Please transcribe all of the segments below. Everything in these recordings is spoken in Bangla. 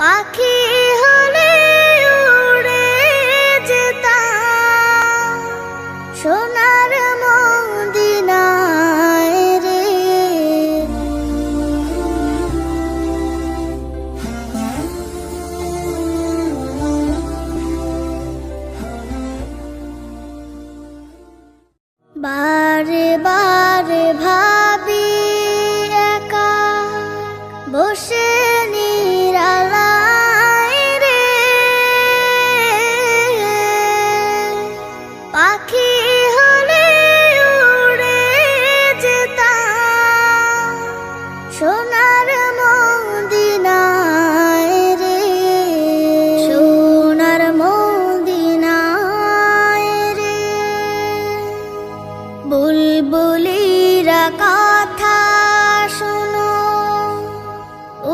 পাখি হলে উড়ে যেতাম সোনার মদিনায় রে। বারে বারে ভাবি একা বসে নিরালায় রে, পাখি হলে উড়ে যেতাম সোনার মদিনায় রে, সোনার মদিনায় রে। বুলবুলিরা কথা শোনো,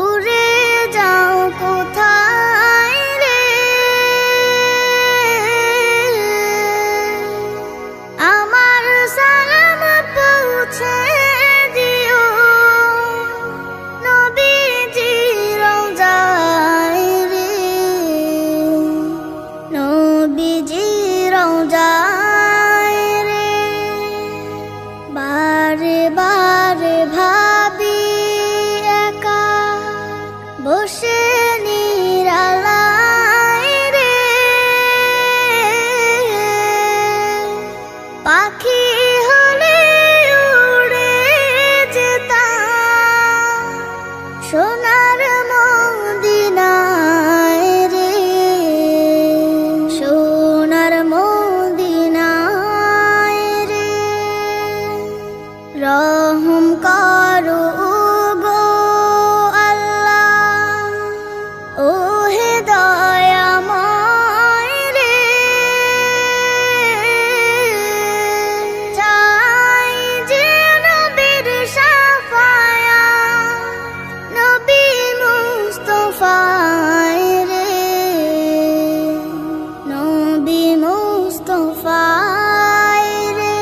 উড়ে যাও কোথায় রে, আমার সালাম পৌঁছে দিও নবীজি রওজায় রে, নবীজি রওজায় রে। বারে বারে ভাবি একা বসে নিরালায় রে, পাখি হলে উড়ে যেতাম সোনার মদিনায় রে, সোনার মদিনায় রে। রহম করো গো আল্লাহ, ও হে দয়াময় রে, চাই যে নবীর শাফায়াত, নবী মুস্তাফায় রে, নবী মুস্তাফায় রে।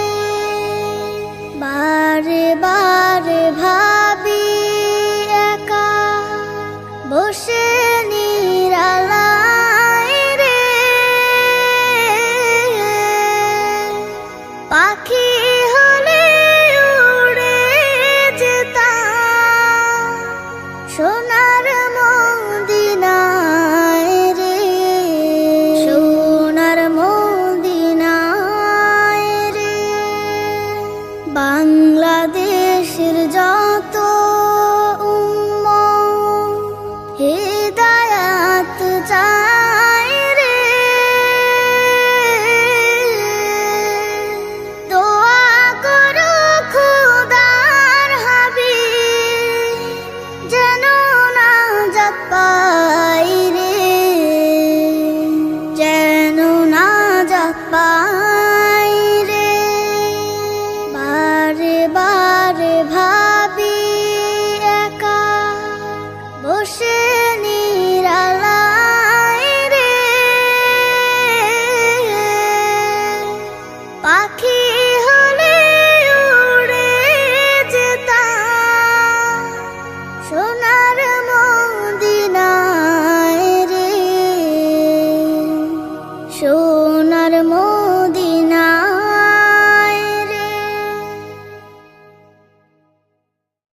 বারে বারে ভাবি একা বসে নিরালায় রে, পাখি হলে উড়ে যেতাম সোনার মদিনায় রে, সোনার মদিনায় রে। বাংলাদেশের যত উম্মত হিদায়াত চায় রে, দোয়া করো খোদার হাবিব যেন নাজাত পায়